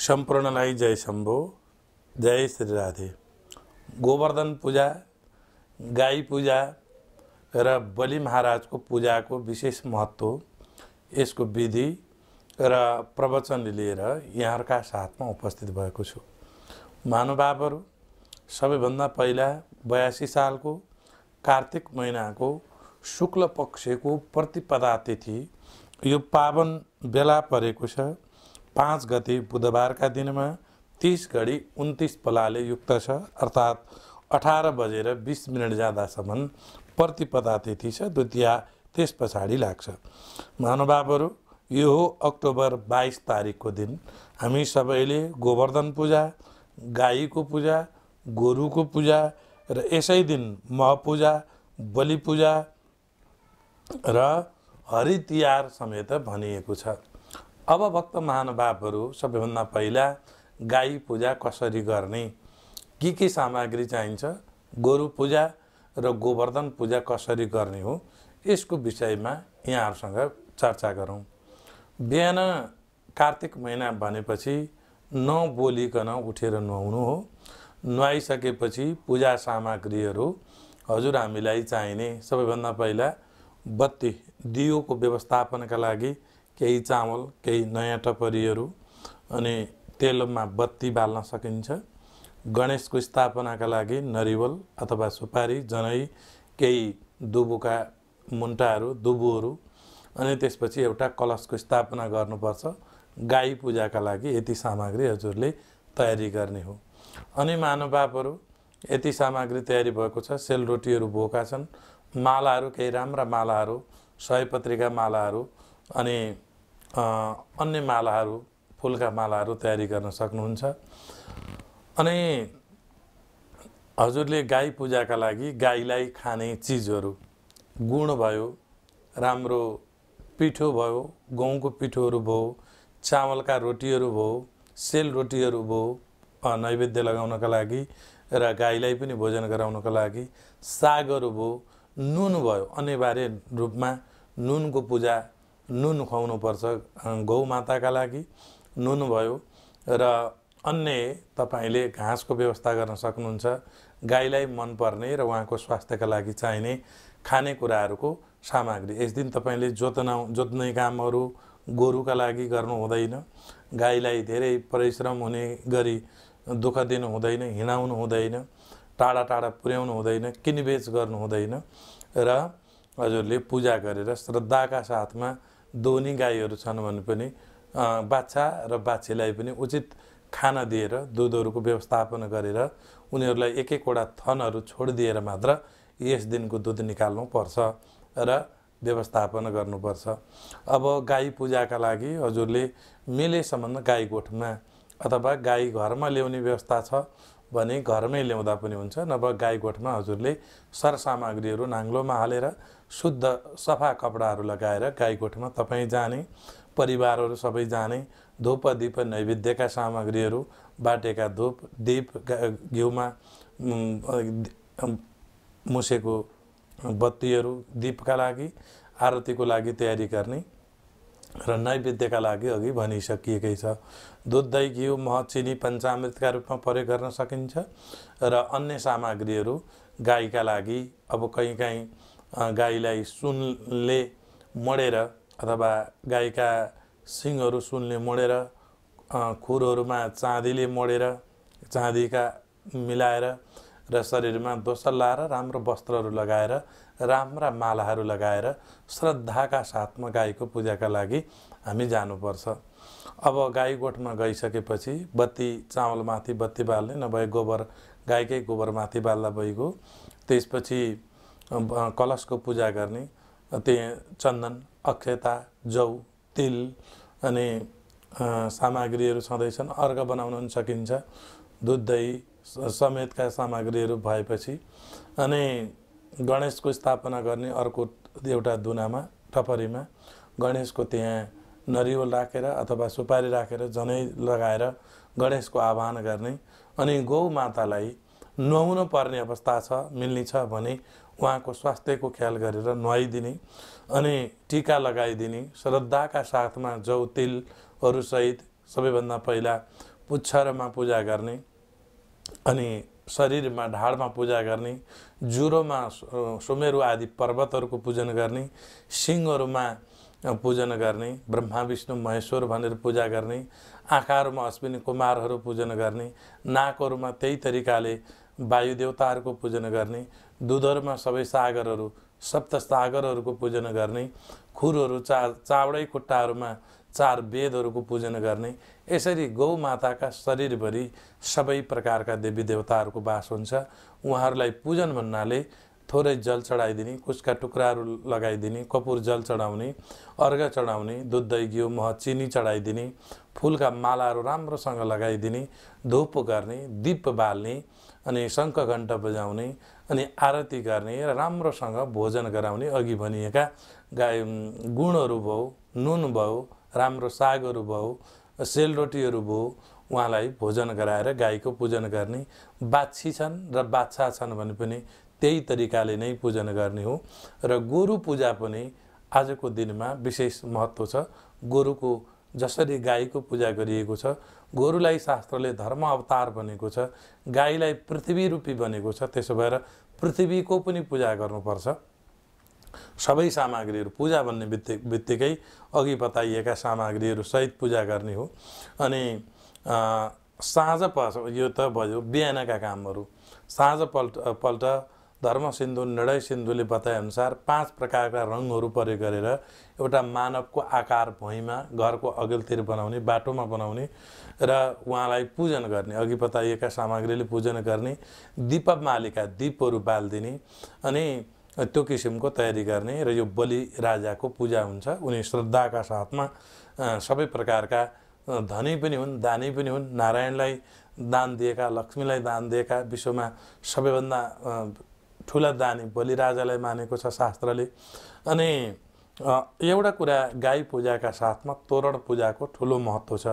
सम्पूर्णलाई जय शम्भो, जय श्री राधे। गोवर्धन पूजा, गाई पूजा र बलि महाराजको पूजाको विशेष महत्त्व, यसको विधि र प्रवचन लिएर यहाँहरूका साथमा उपस्थित भएको छु। महानुभावहरू, सबैभन्दा पहिला 82 सालको कार्तिक महिनाको शुक्ल पक्षको प्रतिपदा तिथि यो पावन बेला परेको छ। 5 गते बुधबारका दिनमा 30 घडी 29 पलाले युक्त छ, अर्थात् 18 बजेर 20 मिनट जाँदासम्म प्रतिपदा तिथि छ। द्वितीया त्यस पछाडि लाग्छ। महानुभावहरू, यो हो अक्टोबर 22 तारिकको दिन। हामी सबैले गोवर्धन पूजा, गाईको पूजा, गोरुको पूजा र यसै दिन मह पूजा, बलि पूजा र हरि तिहार समेत भनिएको छ। अब भक्त महानुभावहरू, सबैभन्दा पहिला गाई पूजा कसरी गर्ने, के सामग्री चाहिन्छ, गोरु पूजा र गोवर्धन पूजा कसरी गर्ने हो, यसको विषयमा यहाँहरूसँग चर्चा गरौँ। बिहान कार्तिक महिना भनेपछि नबोलिकन उठेर नुहाउनु हो। नुहाइसकेपछि पूजा सामग्रीहरू हजुर हामीलाई चाहिने सबैभन्दा पहिला बत्ती, दियोको व्यवस्थापनका लागि केही चामल, केही नयाँ टपरीहरू अनि तेलमा बत्ती बाल्न सकिन्छ। गणेशको स्थापनाका लागि नरिवल अथवा सुपारी, जनै, केही दुबोका मुन्टाहरू, दुबोहरू अनि त्यसपछि एउटा कलशको स्थापना गर्नुपर्छ। गाई पूजाका लागि यति सामग्री हजुरले तयारी गर्ने हो। अनि महानुभावहरू, यति सामग्री तयारी भएको छ। सेलरोटीहरू भएका छन्, मालाहरू, केही राम्रा मालाहरू, सयपत्रीका मालाहरू अनि अन्य मालाहरू, फुलका मालाहरू तयारी गर्न सक्नुहुन्छ। अनि हजुरले गाई पूजाका लागि गाईलाई खाने चिजहरू, गुण भयो, राम्रो पिठो भयो, गहुँको पिठोहरू भयो, चामलका रोटीहरू भयो, सेलरोटीहरू भयो नैवेद्य लगाउनका लागि र गाईलाई पनि भोजन गराउनका लागि, सागहरू भयो, नुन भयो, अनिवार्य रूपमा नुनको पूजा, नुन खुवाउनुपर्छ गौ माताका लागि, नुन भयो र अन्य तपाईले घाँसको व्यवस्था गर्न सक्नुहुन्छ। गाईलाई मनपर्ने र उहाँको स्वास्थ्यका लागि चाहिने खानेकुराहरूको सामग्री। यस दिन तपाईले जोत्ने कामहरू गोरुका लागि गर्नु हुँदैन। गाईलाई धेरै परिश्रम हुने गरी दुःख दिनु हुँदैन, हिँडाउनु हुँदैन, टाढा टाढा पुर्याउनु हुँदैन, किनबेच गर्नु हुँदैन र हजुरले पूजा गरेर श्रद्धाका साथमा दोनी गाईहरू छन् भने पनि बाछा र बाछीलाई पनि उचित खाना दिएर दुधहरूको व्यवस्थापन गरेर उनीहरूलाई एक एकवटा थनहरू छोडिदिएर मात्र यस दिनको दुध निकाल्नु पर्छ र व्यवस्थापन गर्नुपर्छ। अब गाई पूजाका लागि हजुरले मिलेसम्म गाई गोठमा अथवा गाई घरमा ल्याउने व्यवस्था छ भने घरमै ल्याउँदा पनि हुन्छ, नभए गाई गोठमा हजुरले सरसामग्रीहरू नाङ्लोमा हालेर शुद्ध सफा कपडाहरू लगाएर गाई गोठमा तपाईँ जाने, परिवारहरू सबै जाने, धूप दीप नैवेद्यका सामग्रीहरू, बाटेका धूप, दीप, घिउमा मुसेको बत्तीहरू दीपका लागि, आरतीको लागि तयारी गर्ने र नैवेद्यका लागि अघि भनिसकिएकै छ। दुध, दही, घिउ, मह, चिनी पञ्चामृतका रूपमा प्रयोग गर्न सकिन्छ र अन्य सामग्रीहरू गाईका लागि अब कहीँ गाईलाई सुनले मोडेर अथवा गाईका सिङहरू सुनले मोडेर, खुरहरूमा चाँदीले मोडेर, चाँदीका मिलाएर र शरीरमा दोसल लाएर राम्रो वस्त्रहरू लगाएर राम्रा मालाहरू लगाएर श्रद्धाका साथमा गाईको पूजाका लागि हामी जानुपर्छ। अब गाई गोठमा गइसकेपछि बत्ती, चामलमाथि बत्ती बाल्ने, नभए गोबर, गाईकै गोबरमाथि बाल्दा भइगयो। त्यसपछि कलशको पूजा गर्ने, त्यहाँ चन्दन, अक्षता, जौ, तिल अनि सामग्रीहरू छँदैछन्। अर्घ बनाउन पनि सकिन्छ। दुध, दही समेतका सामग्रीहरू भएपछि अनि गणेशको स्थापना गर्ने अर्को एउटा दुनामा, टपरीमा गणेशको त्यहाँ नरिवल राखेर अथवा सुपारी राखेर जनै लगाएर गणेशको आह्वान गर्ने अनि गौ मातालाई नुहाउनु पर्ने अवस्था छ, मिल्ने छ भने उहाँको स्वास्थ्यको ख्याल गरेर नुहाइदिने अनि टीका लगाइदिने, श्रद्धाका साथमा जौ तिलहरू सहित सबैभन्दा पहिला पुच्छरमा पूजा गर्ने, अनि शरीरमा ढाडमा पूजा गर्ने, जुरोमा सुमेरु आदि पर्वतहरूको पूजन गर्ने, सिङहरूमा पूजन गर्ने, ब्रह्मा विष्णु महेश्वर भनेर पूजा गर्ने, आँखाहरूमा अश्विनी कुमारहरू पूजन गर्ने, नाकहरूमा त्यही तरिकाले वायु देवताहरूको पूजन गर्ने, दुधहरूमा सबै सागरहरू सप्त सागरहरूको पूजन गर्ने, खुरहरू चावडै खुट्टाहरूमा 4 वेदहरूको पूजन गर्ने। यसरी गौ माताका शरीरभरि सबै प्रकारका देवी देवताहरूको वास हुन्छ। उहाँहरूलाई पूजन भन्नाले थोरै जल चढाइदिने, कुसका टुक्राहरू लगाइदिने, कपुर जल चढाउने, अर्घ चढाउने, दुध दही घिउ मह चिनी चढाइदिने, फुलका मालाहरू राम्रोसँग लगाइदिने, धूप गर्ने, दीप बाल्ने, अनि शङ्ख घण्ट बजाउने, अनि आरती गर्ने र राम्रोसँग भोजन गराउने। अघि भनिएका गुणहरू भयो, नुन भयो, राम्रो सागहरू भयो, सेलरोटीहरू भयो, उहाँलाई भोजन गराएर गाईको पूजन गर्ने। बाछी छन् र बाछा छन् भने पनि त्यही तरिकाले नै पूजन गर्ने हो। र गोरु पूजा पनि आजको दिनमा विशेष महत्त्व छ। गोरुको जसरी गाईको पूजा गरिएको छ, गोरुलाई शास्त्रले धर्म अवतार भनेको छ, गाईलाई पृथ्वी रूपी भनेको छ। त्यसो भएर पृथ्वीको पनि पूजा गर्नुपर्छ। सबै सामग्रीहरू पूजा भन्ने बित्तिकै अघि बताइएका सामग्रीहरू सहित पूजा गर्ने हो। अनि साँझ यो त भयो बिहानका कामहरू। साँझ पल्ट धर्म सिन्धु निर्णय सिन्धुले बताएअनुसार 5 प्रकारका रङहरू प्रयोग गरेर एउटा मानवको आकार भुइँमा घरको अघिल्तिर बनाउने, बाटोमा बनाउने र उहाँलाई पूजन गर्ने। अघि बताइएका सामग्रीले पूजन गर्ने, दीपमालिका दीपहरू बाल्दिने, अनि त्यो किसिमको तयारी गर्ने। र यो बलि राजाको पूजा हुन्छ। उनी श्रद्धाका साथमा सबै प्रकारका धनी पनि हुन्, दानी पनि हुन्। नारायणलाई दान दिएका, लक्ष्मीलाई दान दिएका, विश्वमा सबैभन्दा ठुला दानी बलिराजालाई मानेको छ शास्त्रले। अनि एउटा कुरा, गाई पूजाका साथमा तोरण पूजाको ठुलो महत्त्व छ।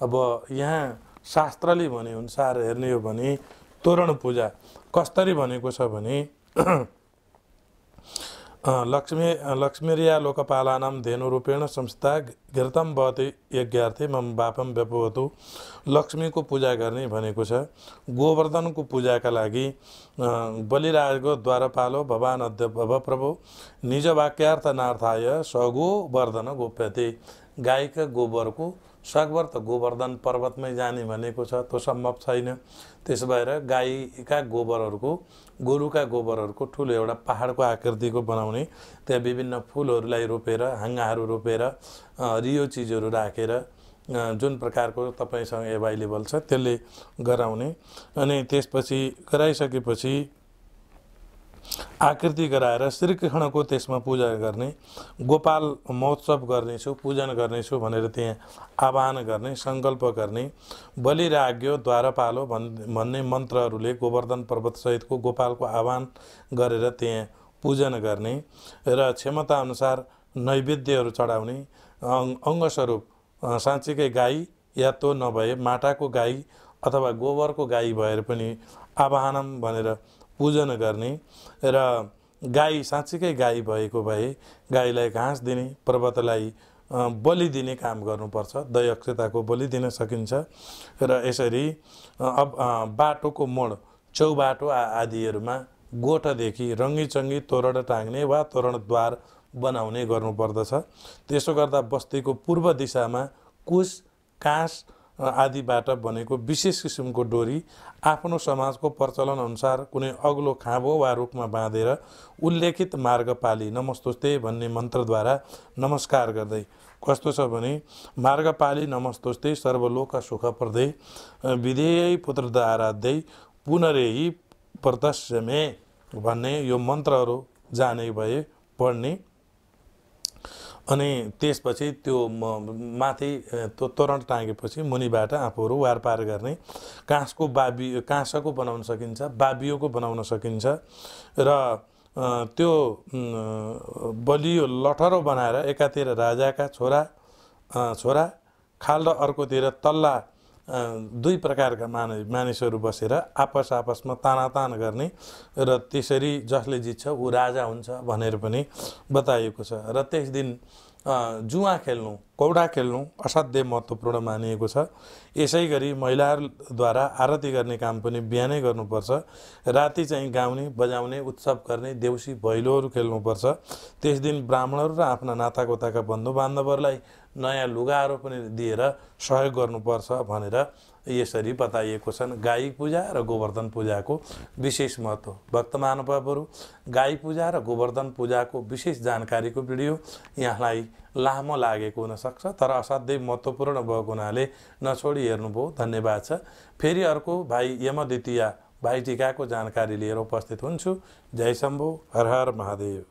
अब यहाँ शास्त्रले भने अनुसार हेर्ने हो भने तोरण पूजा कसरी भनेको छ भने लक्ष्मीर्या लोकपालानां धेनुरूपेण संस्था घृतं भवति यज्ञार्थे मम बापम व्यपवतु। लक्ष्मीको पूजा गर्ने भनेको छ। गोवर्धनको पूजाका लागि बलिराजको द्वारपालो भवान अद्य भव प्रभु निज वाक्यार्थनार्थाय सगो वर्धन गोप्यते। गाईका गोबरको सगवर त गोवर्धन पर्वतमै जाने भनेको छ, त्यो सम्भव छैन। त्यसो भएर गाईका गोबरहरूको, गोरुका गोबरहरूको ठुलो एउटा पहाडको आकृतिको बनाउने, त्यहाँ विभिन्न फुलहरूलाई रोपेर, हाँगाहरू रोपेर, रियो चिजहरू राखेर, जुन प्रकारको तपाईसँग एभाइलेबल छ त्यसले गराउने। अनि त्यसपछि गराइसकेपछि आकृति गराएर श्रीकृष्णको त्यसमा पूजा गर्ने। गोपाल महोत्सव गर्नेछु, पूजन गर्नेछु भनेर त्यहाँ आह्वान गर्ने, सङ्कल्प गर्ने। बलिराज्ञो द्वारपालो भन्ने मन्त्रहरूले गोवर्धन पर्वतसहितको गोपालको आह्वान गरेर त्यहाँ पूजन गर्ने र क्षमताअनुसार नैवेद्यहरू चढाउने। अङ्गस्वरूप साँच्चीकै गाई या तो नभए माटाको गाई अथवा गोबरको गाई भएर पनि आवाहनम भनेर पूजन गर्ने। र गाई साँच्चीकै गाई भएको भए गाईलाई घाँस दिने, पर्वतलाई बलि दिने काम गर्नुपर्छ। दयक्षताको बलि दिन सकिन्छ। र यसरी अब बाटोको मोड, चौबाटो आदिहरूमा गोठदेखि रङ्गीचङ्गी तोरण टाङ्ने वा तोरणद्वार बनाउने गर्नुपर्दछ। त्यसो गर्दा बस्तीको पूर्व दिशामा कुश, काँस आदिबाट बनेको विशेष किसिमको डोरी आफ्नो समाजको प्रचलन अनुसार कुनै अग्लो खाँबो वा रुखमा बाँधेर उल्लेखित मार्ग पाली नमस्तुस्ते भन्ने मन्त्रद्वारा नमस्कार गर्दै, कस्तो छ भने मार्ग पाली नमस्तुस्ते सर्वलोक सुखप्रदै विधेयै पुत्रदा आराध्यै पुनरेही प्रतस्य मे भन्ने यो मन्त्रहरू जाने भए पढ्ने। अनि त्यसपछि त्यो माथि त्यो तोरण टाँगेपछि मुनिबाट आफूहरू वारपार गर्ने। काँसको बनाउन सकिन्छ, बाबियोको बनाउन सकिन्छ। र त्यो बलियो लठरो बनाएर एकातिर राजाका छोरा खाल र अर्कोतिर तल्ला 2 प्रकारका मानिसहरू बसेर आपसमा तानातान गर्ने र त्यसरी जसले जित्छ ऊ राजा हुन्छ भनेर पनि बताइएको छ। र त्यस दिन जुवा खेल्नु कौडा खेल्नु असाध्यै महत्त्वपूर्ण मानिएको छ। यसै गरी महिलाहरूद्वारा आरती गर्ने काम पनि बिहानै गर्नुपर्छ। राति चाहिँ गाउने बजाउने उत्सव गर्ने देउसी भैलोहरू खेल्नुपर्छ। त्यस दिन ब्राह्मणहरू र आफ्ना नातागोताका बन्धुबान्धवहरूलाई नयाँ लुगाहरू पनि दिएर सहयोग गर्नुपर्छ भनेर यसरी बताइएको छन्। गाई पूजा र गोवर्धन पूजाको विशेष महत्त्व। भक्त महानुभावहरू, गाई पूजा र गोवर्धन पूजाको विशेष जानकारीको भिडियो यहाँलाई लामो लागेको हुनसक्छ, तर असाध्यै महत्त्वपूर्ण भएको हुनाले नछोडी हेर्नुभयो। धन्यवाद छ। फेरि अर्को भाइ यमद्वितीया भाइ टिकाको जानकारी लिएर उपस्थित हुन्छु। जय शम्भो, हर हर महादेव।